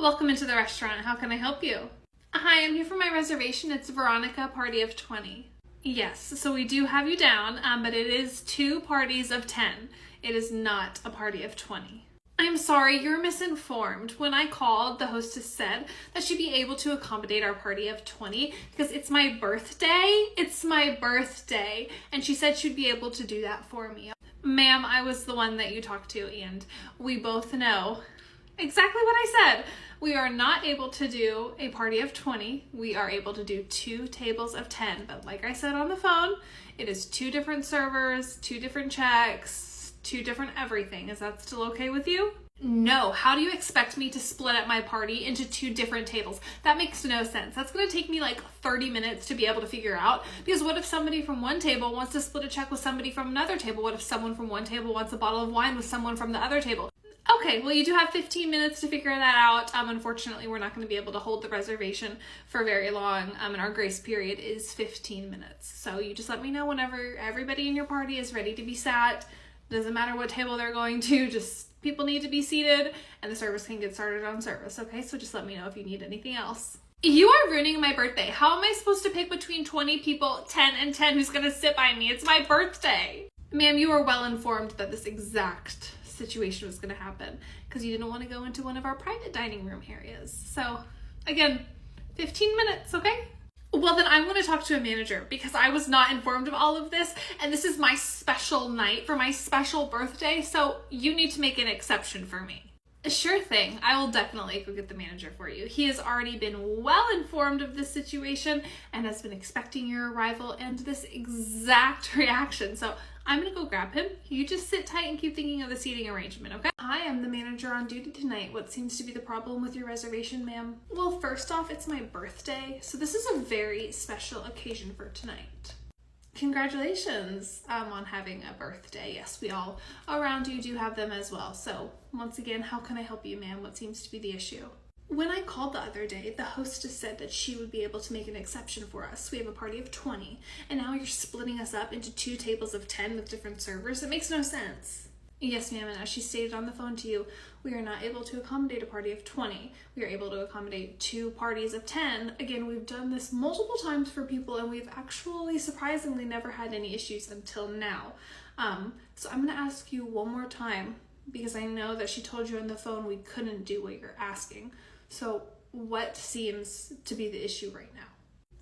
Welcome into the restaurant. How can I help you? Hi, I'm here for my reservation. It's Veronica, party of 20. Yes, so we do have you down, but it is 2 parties of 10. It is not a party of 20. I'm sorry, you're misinformed. When I called, the hostess said that she'd be able to accommodate our party of 20 because it's my birthday. It's my birthday. And she said she'd be able to do that for me. Ma'am, I was the one that you talked to, and we both know exactly what I said. We are not able to do a party of 20. We are able to do 2 tables of 10. But like I said on the phone, it is 2 different servers, 2 different checks, 2 different everything. Is that still okay with you? No. How do you expect me to split up my party into 2 different tables? That makes no sense. That's going to take me like 30 minutes to be able to figure out. Because what if somebody from one table wants to split a check with somebody from another table? What if someone from one table wants a bottle of wine with someone from the other table? Okay, well, you do have 15 minutes to figure that out. Unfortunately, we're not going to be able to hold the reservation for very long, and our grace period is 15 minutes. So you just let me know whenever everybody in your party is ready to be sat. Doesn't matter what table they're going to, just people need to be seated, and the service can get started on service, okay? So just let me know if you need anything else. You are ruining my birthday. How am I supposed to pick between 20 people, 10 and 10, who's going to sit by me? It's my birthday. Ma'am, you are well informed that this exact situation was going to happen because you didn't want to go into one of our private dining room areas. So again, 15 minutes, okay? Well, then I'm going to talk to a manager because I was not informed of all of this, and this is my special night for my special birthday, so you need to make an exception for me. Sure thing. I will definitely go get the manager for you. He has already been well informed of this situation and has been expecting your arrival and this exact reaction. So I'm going to go grab him. You just sit tight and keep thinking of the seating arrangement, okay? I am the manager on duty tonight. What seems to be the problem with your reservation, ma'am? Well, first off, it's my birthday, so this is a very special occasion for tonight. Congratulations on having a birthday. Yes, we all around you do have them as well. So once again, how can I help you, ma'am? What seems to be the issue? When I called the other day, the hostess said that she would be able to make an exception for us. We have a party of 20, and now you're splitting us up into 2 tables of 10 with different servers. It makes no sense. Yes, ma'am, and as she stated on the phone to you, we are not able to accommodate a party of 20. We are able to accommodate 2 parties of 10. Again, we've done this multiple times for people, and we've actually surprisingly never had any issues until now. So I'm going to ask you one more time, because I know that she told you on the phone we couldn't do what you're asking. So what seems to be the issue right now?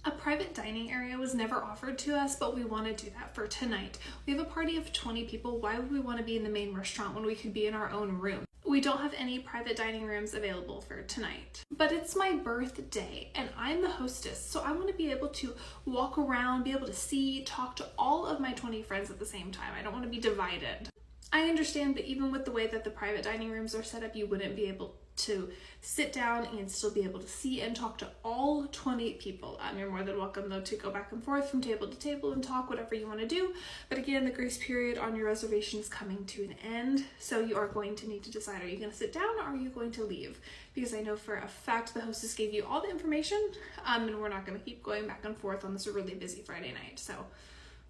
A private dining area was never offered to us, but we want to do that for tonight. We have a party of 20 people. Why would we want to be in the main restaurant when we could be in our own room? We don't have any private dining rooms available for tonight. But it's my birthday, and I'm the hostess, so I want to be able to walk around, be able to see, talk to all of my 20 friends at the same time. I don't want to be divided. I understand, but even with the way that the private dining rooms are set up, you wouldn't be able to sit down and still be able to see and talk to all 20 people. You're more than welcome, though, to go back and forth from table to table and talk whatever you want to do. But again, the grace period on your reservation is coming to an end, so you are going to need to decide, are you going to sit down or are you going to leave? Because I know for a fact the hostess gave you all the information, and we're not going to keep going back and forth on this really busy Friday night. So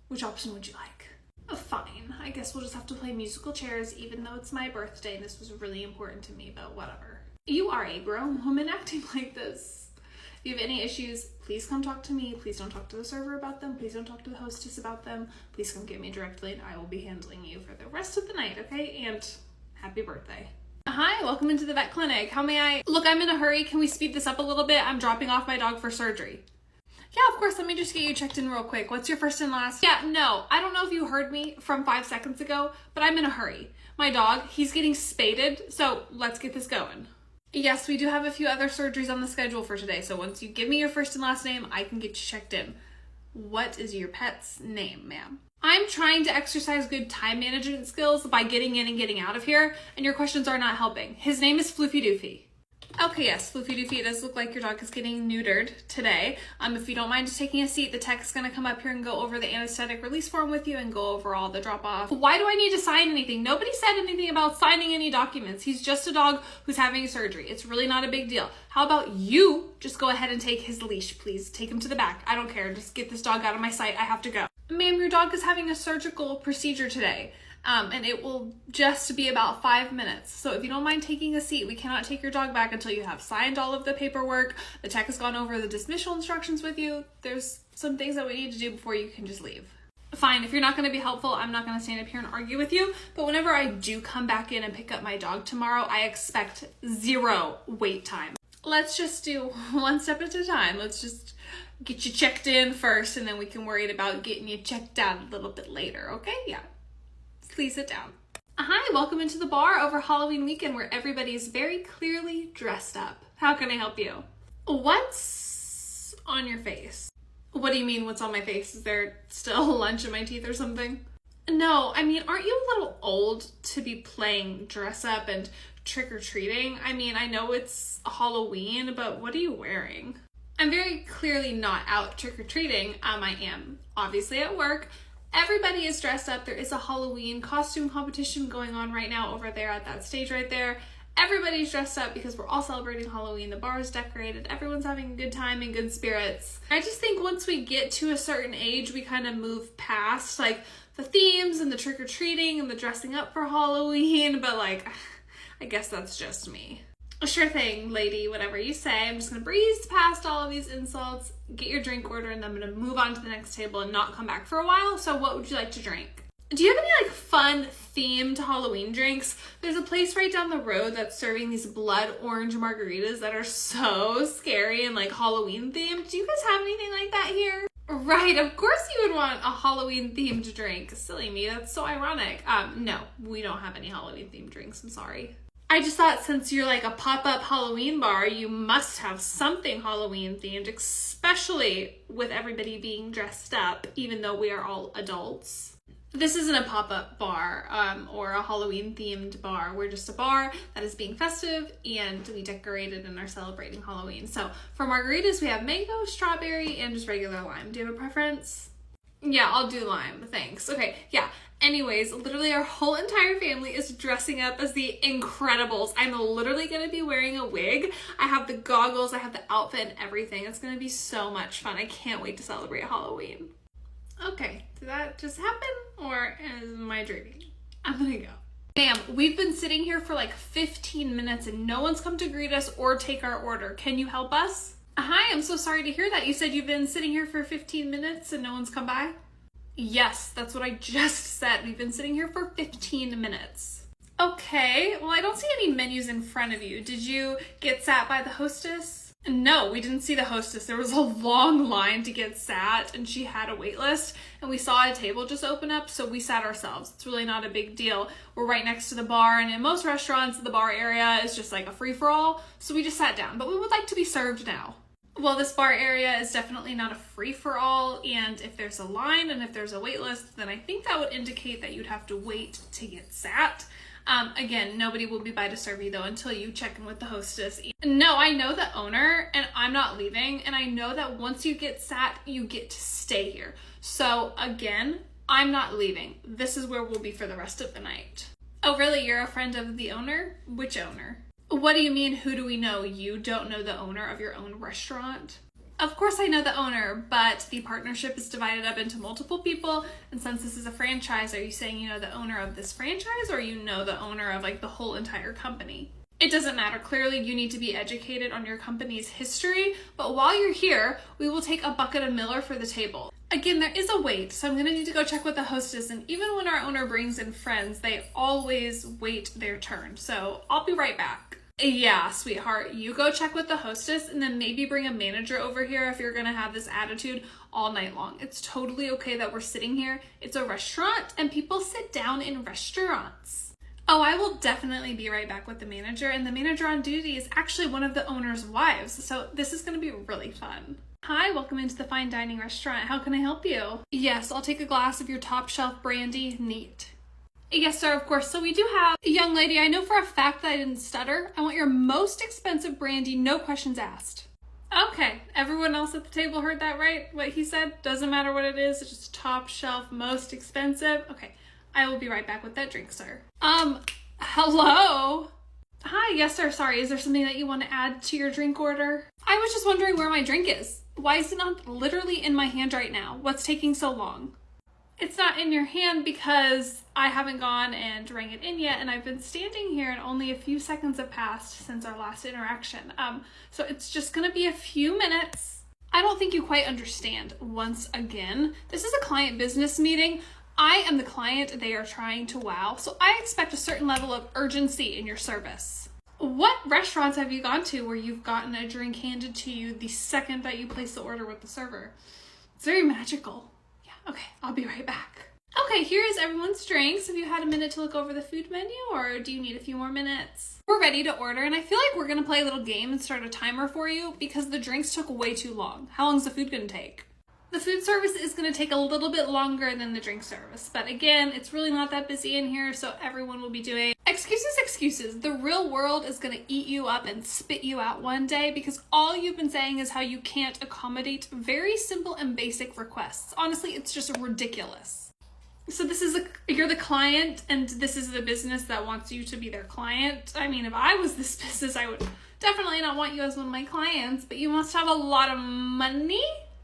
which option would you like? Fine. I guess we'll just have to play musical chairs, even though it's my birthday and this was really important to me, but whatever. You are a grown woman acting like this. If you have any issues, please come talk to me. Please don't talk to the server about them. Please don't talk to the hostess about them. Please come get me directly and I will be handling you for the rest of the night, okay? And happy birthday. Hi, welcome into the vet clinic. How may I? Look, I'm in a hurry. Can we speed this up a little bit? I'm dropping off my dog for surgery. Yeah, of course. Let me just get you checked in real quick. What's your first and last? Yeah, no. I don't know if you heard me from 5 seconds ago, but I'm in a hurry. My dog, he's getting spaded, so let's get this going. Yes, we do have a few other surgeries on the schedule for today, so once you give me your first and last name, I can get you checked in. What is your pet's name, ma'am? I'm trying to exercise good time management skills by getting in and getting out of here, and your questions are not helping. His name is Floofy Doofy. Okay, yes, Floofy Doofy, it does look like your dog is getting neutered today. If you don't mind just taking a seat, the tech is going to come up here and go over the anesthetic release form with you and go over all the drop-off. Why do I need to sign anything? Nobody said anything about signing any documents. He's just a dog who's having surgery. It's really not a big deal. How about you just go ahead and take his leash, please? Take him to the back. I don't care. Just get this dog out of my sight. I have to go. Ma'am, your dog is having a surgical procedure today. and it will just be about 5 minutes. So if you don't mind taking a seat, we cannot take your dog back until you have signed all of the paperwork, the tech has gone over the dismissal instructions with you. There's some things that we need to do before you can just leave. Fine, if you're not going to be helpful, I'm not going to stand up here and argue with you, but whenever I do come back in and pick up my dog tomorrow, I expect 0 wait time. Let's just do one step at a time. Let's just get you checked in first, and then we can worry about getting you checked out a little bit later, okay? Yeah. Please sit down. Hi, welcome into the bar over Halloween weekend where everybody's very clearly dressed up. How can I help you? What's on your face? What do you mean, what's on my face? Is there still lunch in my teeth or something? No, I mean, aren't you a little old to be playing dress up and trick-or-treating? I mean, I know it's Halloween, but what are you wearing? I'm very clearly not out trick-or-treating. I am obviously at work. Everybody is dressed up. There is a Halloween costume competition going on right now over there at that stage right there. Everybody's dressed up because we're all celebrating Halloween. The bar is decorated. Everyone's having a good time and good spirits. I just think once we get to a certain age, we kind of move past like the themes and the trick-or-treating and the dressing up for Halloween, but like, I guess that's just me. Sure thing, lady, whatever you say. I'm just gonna breeze past all of these insults, get your drink order, and then I'm gonna move on to the next table and not come back for a while. So what would you like to drink? Do you have any like fun themed Halloween drinks? There's a place right down the road that's serving these blood orange margaritas that are so scary and like Halloween themed. Do you guys have anything like that here? Right, of course you would want a Halloween themed drink. Silly me, that's so ironic. No, we don't have any Halloween themed drinks, I'm sorry. I just thought since you're like a pop-up Halloween bar, you must have something Halloween themed, especially with everybody being dressed up, even though we are all adults. This isn't a pop-up bar or a Halloween themed bar. We're just a bar that is being festive and we decorated and are celebrating Halloween. So for margaritas, we have mango, strawberry, and just regular lime. Do you have a preference? Yeah, I'll do lime, thanks. Okay, yeah. Anyways, literally our whole entire family is dressing up as the Incredibles. I'm literally gonna be wearing a wig. I have the goggles, I have the outfit and everything. It's gonna be so much fun. I can't wait to celebrate Halloween. Okay, did that just happen or am I dreaming? I'm gonna go. Ma'am, we've been sitting here for like 15 minutes and no one's come to greet us or take our order. Can you help us? Hi, I'm so sorry to hear that. You said you've been sitting here for 15 minutes and no one's come by? Yes, that's what I just said. We've been sitting here for 15 minutes. Okay, well, I don't see any menus in front of you. Did you get sat by the hostess? No, we didn't see the hostess. There was a long line to get sat and she had a wait list and we saw a table just open up, so we sat ourselves. It's really not a big deal. We're right next to the bar and in most restaurants, the bar area is just like a free-for-all, so we just sat down, but we would like to be served now. Well, this bar area is definitely not a free-for-all, and if there's a line and if there's a wait list, then I think that would indicate that you'd have to wait to get sat. Again, nobody will be by to serve you though until you check in with the hostess. No, I know the owner and I'm not leaving, and I know that once you get sat, you get to stay here. So again, I'm not leaving. This is where we'll be for the rest of the night. Oh really, you're a friend of the owner? Which owner? What do you mean, who do we know? You don't know the owner of your own restaurant? Of course I know the owner, but the partnership is divided up into multiple people, and since this is a franchise, are you saying you know the owner of this franchise or you know the owner of like the whole entire company? It doesn't matter. Clearly you need to be educated on your company's history, but while you're here, we will take a bucket of Miller for the table. Again, there is a wait, so I'm gonna need to go check with the hostess, and even when our owner brings in friends, they always wait their turn, so I'll be right back. Yeah, sweetheart, you go check with the hostess and then maybe bring a manager over here if you're gonna have this attitude all night long. It's totally okay that we're sitting here. It's a restaurant and people sit down in restaurants. Oh, I will definitely be right back with the manager, and the manager on duty is actually one of the owner's wives, so this is gonna be really fun. Hi, welcome into the fine dining restaurant. How can I help you? Yes, I'll take a glass of your top shelf brandy, neat. Yes, sir, of course. So we do have, young lady, I know for a fact that I didn't stutter. I want your most expensive brandy, no questions asked. Okay, everyone else at the table heard that right? What he said? Doesn't matter what it is, it's just top shelf, most expensive. Okay, I will be right back with that drink, sir. Hello? Hi, yes, sir, sorry, is there something that you want to add to your drink order? I was just wondering where my drink is. Why is it not literally in my hand right now? What's taking so long? It's not in your hand because I haven't gone and rang it in yet, and I've been standing here and only a few seconds have passed since our last interaction. So it's just gonna be a few minutes. I don't think you quite understand. Once again, this is a client business meeting. I am the client they are trying to wow, so I expect a certain level of urgency in your service. What restaurants have you gone to where you've gotten a drink handed to you the second that you place the order with the server? It's very magical. Okay, I'll be right back. Okay, here is everyone's drinks. Have you had a minute to look over the food menu, or do you need a few more minutes? We're ready to order, and I feel like we're gonna play a little game and start a timer for you because the drinks took way too long. How long is the food gonna take? The food service is gonna take a little bit longer than the drink service, but again, it's really not that busy in here, so everyone will be doing excuses. The real world is gonna eat you up and spit you out one day because all you've been saying is how you can't accommodate very simple and basic requests. Honestly, it's just ridiculous. So you're the client and this is the business that wants you to be their client. I mean, if I was this business, I would definitely not want you as one of my clients, but you must have a lot of money.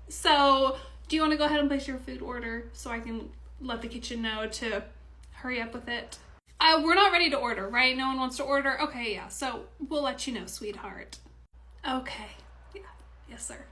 So do you want to go ahead and place your food order so I can let the kitchen know to hurry up with it? We're not ready to order, right? No one wants to order? Okay, yeah, so we'll let you know, sweetheart. Okay, yeah, yes, sir.